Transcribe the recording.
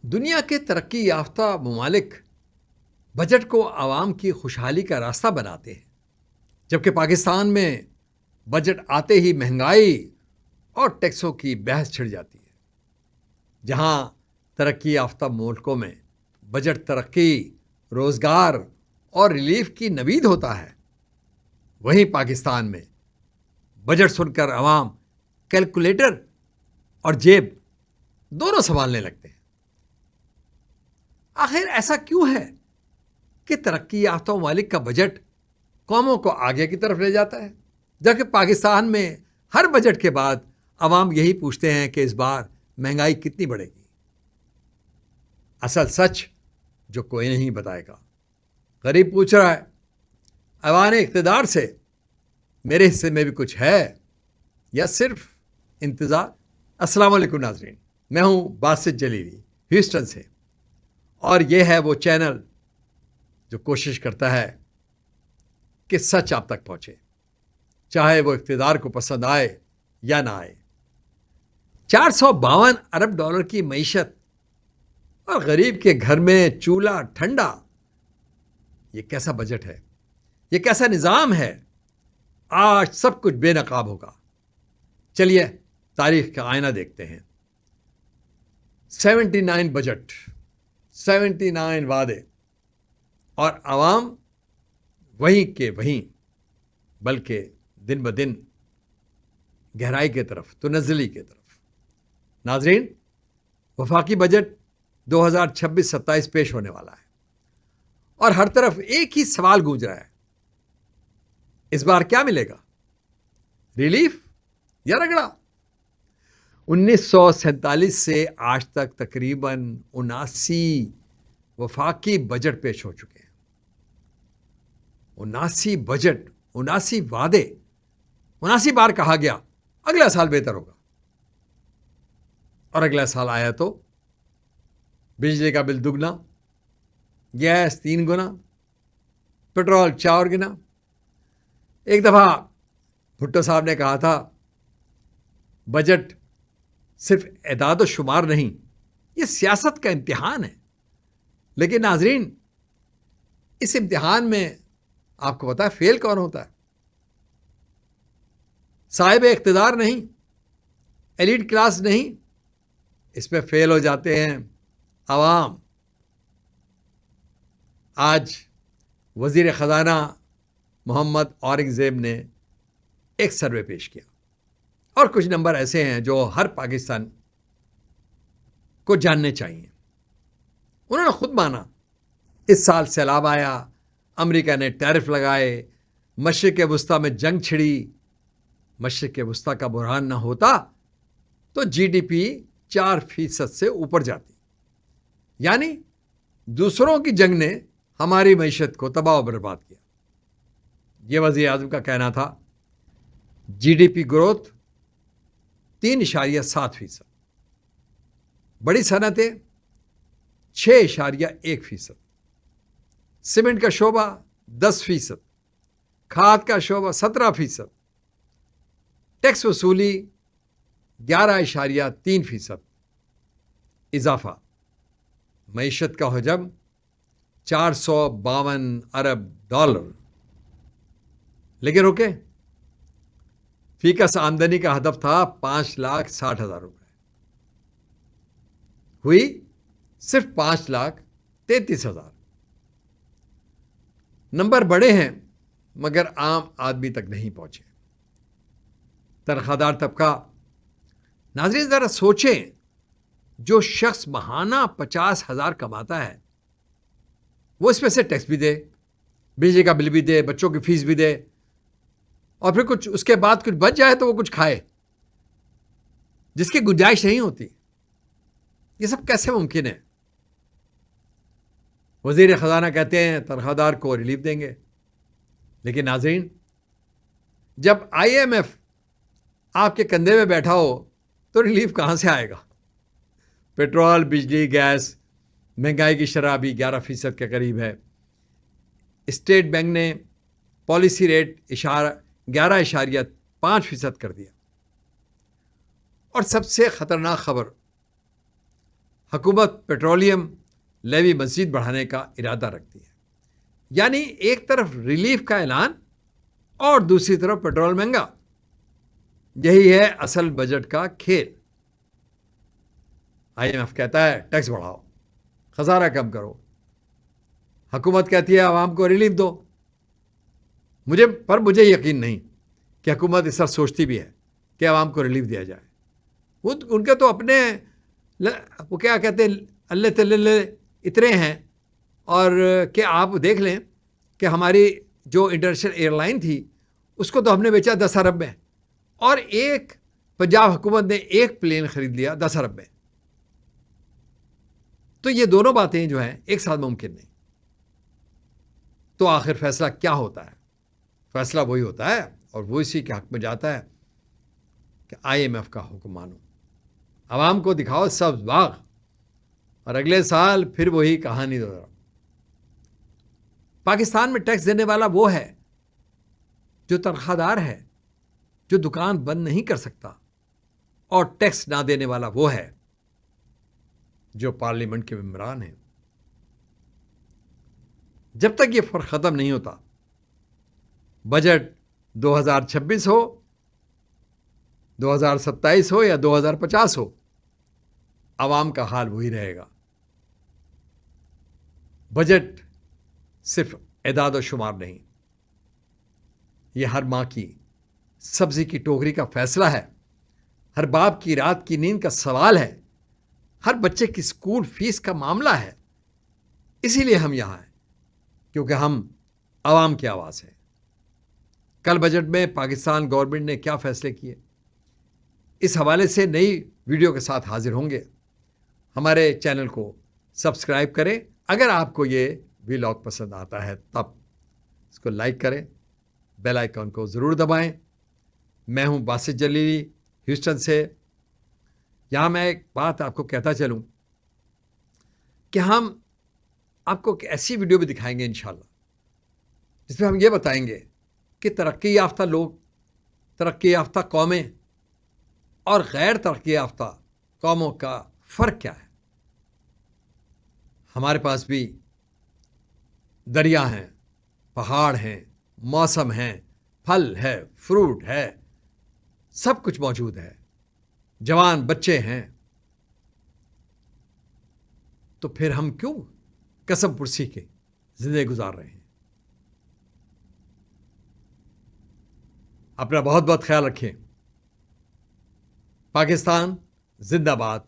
دنیا کے ترقی یافتہ ممالک بجٹ کو عوام کی خوشحالی کا راستہ بناتے ہیں، جبکہ پاکستان میں بجٹ آتے ہی مہنگائی اور ٹیکسوں کی بحث چھڑ جاتی ہے۔ جہاں ترقی یافتہ ملکوں میں بجٹ ترقی، روزگار اور ریلیف کی نوید ہوتا ہے، وہیں پاکستان میں بجٹ سن کر عوام کیلکولیٹر اور جیب دونوں سنبھالنے لگتے ہیں۔ آخر ایسا کیوں ہے کہ ترقی یافتہ ممالک کا بجٹ قوموں کو آگے کی طرف لے جاتا ہے، جبکہ پاکستان میں ہر بجٹ کے بعد عوام یہی پوچھتے ہیں کہ اس بار مہنگائی کتنی بڑھے گی؟ اصل سچ جو کوئی نہیں بتائے گا۔ غریب پوچھ رہا ہے، ایوان اقتدار سے میرے حصے میں بھی کچھ ہے یا صرف انتظار؟ السلام علیکم ناظرین، میں ہوں باسط جلیلی ہیوسٹن سے، اور یہ ہے وہ چینل جو کوشش کرتا ہے کہ سچ آپ تک پہنچے، چاہے وہ اقتدار کو پسند آئے یا نہ آئے۔ 452 ارب ڈالر کی معیشت اور غریب کے گھر میں چولہا ٹھنڈا، یہ کیسا بجٹ ہے؟ یہ کیسا نظام ہے؟ آج سب کچھ بے نقاب ہوگا۔ چلیے تاریخ کا آئینہ دیکھتے ہیں۔ 79 بجٹ، 79 وعدے، اور عوام وہیں کے وہیں، بلکہ دن بدن گہرائی کی طرف، تنزلی کی طرف۔ ناظرین، وفاقی بجٹ 2026-27 پیش ہونے والا ہے، اور ہر طرف ایک ہی سوال گونج رہا ہے، اس بار کیا ملے گا؟ ریلیف یا رگڑا؟ 1947 سے آج تک تقریباً 79 وفاقی بجٹ پیش ہو چکے ہیں۔ 79 بجٹ، 79 وعدے، 79 بار کہا گیا اگلا سال بہتر ہوگا، اور اگلا سال آیا تو بجلی کا بل دگنا، گیس 3 گنا، پٹرول 4 گنا۔ ایک دفعہ بھٹو صاحب نے کہا تھا، بجٹ صرف اعداد و شمار نہیں، یہ سیاست کا امتحان ہے۔ لیکن ناظرین، اس امتحان میں آپ کو پتا ہے فیل کون ہوتا ہے؟ صاحب اقتدار نہیں، ایلیٹ کلاس نہیں، اس میں فیل ہو جاتے ہیں عوام۔ آج وزیر خزانہ محمد اورنگزیب نے ایک سروے پیش کیا، اور کچھ نمبر ایسے ہیں جو ہر پاکستان کو جاننے چاہیے۔ انہوں نے خود مانا، اس سال سیلاب آیا، امریکہ نے ٹیرف لگائے، مشرق وسطیٰ میں جنگ چھڑی۔ مشرق وسطیٰ کا بحران نہ ہوتا تو جی ڈی پی 4% سے اوپر جاتی، یعنی دوسروں کی جنگ نے ہماری معیشت کو تباہ و برباد کیا۔ یہ وزیر اعظم کا کہنا تھا۔ جی ڈی پی گروتھ 3.7%، بڑی صنعتیں 6.1%، سیمنٹ کا شعبہ 10%، کھاد کا شعبہ 17%، ٹیکس وصولی 11.3% اضافہ۔ معیشت کا حجم 452 ارب ڈالر۔ لیکن رکے، فی کس آمدنی کا ہدف تھا 5,60,000 روپے، ہوئی صرف 5,33,000۔ نمبر بڑے ہیں مگر عام آدمی تک نہیں پہنچے۔ تنخواہ دار طبقہ، ناظرین ذرا سوچیں، جو شخص ماہانہ 50,000 کماتا ہے، وہ اس میں سے ٹیکس بھی دے، بجلی کا بل بھی دے، بچوں کی فیس بھی دے، اور پھر کچھ اس کے بعد کچھ بچ جائے تو وہ کچھ کھائے، جس کی گنجائش نہیں ہوتی۔ یہ سب کیسے ممکن ہے؟ وزیر خزانہ کہتے ہیں تنخواہ دار کو ریلیف دیں گے، لیکن ناظرین، جب آئی ایم ایف آپ کے کندھے میں بیٹھا ہو تو ریلیف کہاں سے آئے گا؟ پیٹرول، بجلی، گیس، مہنگائی کی شرح بھی 11% کے قریب ہے۔ اسٹیٹ بینک نے پالیسی ریٹ 11.5% کر دیا۔ اور سب سے خطرناک خبر، حکومت پیٹرولیم لیوی مزید بڑھانے کا ارادہ رکھتی ہے. یعنی ایک طرف ریلیف کا اعلان اور دوسری طرف پیٹرول مہنگا. یہی ہے اصل بجٹ کا کھیل. IMF کہتا ہے ٹیکس بڑھاؤ، خسارہ کم کرو. حکومت کہتی ہے عوام کو ریلیف دو. مجھے یقین نہیں کہ حکومت اس طرح سوچتی بھی ہے کہ عوام کو ریلیف دیا جائے. ان کے تو اپنے وہ کیا کہتے ہیں اللہ تلے اتنے ہیں. اور کہ آپ دیکھ لیں کہ ہماری جو انٹرنیشنل ایئر لائن تھی اس کو تو ہم نے بیچا 10 ارب میں، اور ایک پنجاب حکومت نے ایک پلین خرید لیا 10 ارب میں. تو یہ دونوں باتیں جو ہیں ایک ساتھ ممکن نہیں. تو آخر فیصلہ کیا ہوتا ہے؟ فیصلہ وہی ہوتا ہے اور وہ اسی کے حق میں جاتا ہے کہ IMF کا حکم مانو، عوام کو دکھاؤ سبز باغ، اور اگلے سال پھر وہی کہانی دوہراؤ. پاکستان میں ٹیکس دینے والا وہ ہے جو تنخواہ دار ہے، جو دکان بند نہیں کر سکتا، اور ٹیکس نہ دینے والا وہ ہے جو پارلیمنٹ کے ممبران ہیں. جب تک یہ فرق ختم نہیں ہوتا، بجٹ 2026 ہو، 2027 ہو یا 2050 ہو، عوام کا حال وہی رہے گا. بجٹ صرف اعداد و شمار نہیں، یہ ہر ماں کی سبزی کی ٹوکری کا فیصلہ ہے، ہر باپ کی رات کی نیند کا سوال ہے، ہر بچے کی اسکول فیس کا معاملہ ہے. اسی لیے ہم یہاں ہیں، کیونکہ ہم عوام کی آواز ہیں. کل بجٹ میں پاکستان گورنمنٹ نے کیا فیصلے کیے، اس حوالے سے نئی ویڈیو کے ساتھ حاضر ہوں گے. ہمارے چینل کو سبسکرائب کریں. اگر آپ کو یہ ولاگ پسند آتا ہے تب اس کو لائک کریں، بیل آئیکن کو ضرور دبائیں. میں ہوں باسط جلیلی ہیوسٹن سے. یہاں میں ایک بات آپ کو کہتا چلوں کہ ہم آپ کو ایک ایسی ویڈیو بھی دکھائیں گے انشاءاللہ جس میں ہم یہ بتائیں گے کہ ترقی یافتہ لوگ، ترقی یافتہ قومیں اور غیر ترقی یافتہ قوموں کا فرق کیا ہے. ہمارے پاس بھی دریا ہیں، پہاڑ ہیں، موسم ہیں، پھل ہے، فروٹ ہے، سب کچھ موجود ہے، جوان بچے ہیں. تو پھر ہم کیوں قسم پرسی کے زندگی گزار رہے ہیں؟ اپنا بہت بہت خیال رکھیں. پاکستان زندہ باد.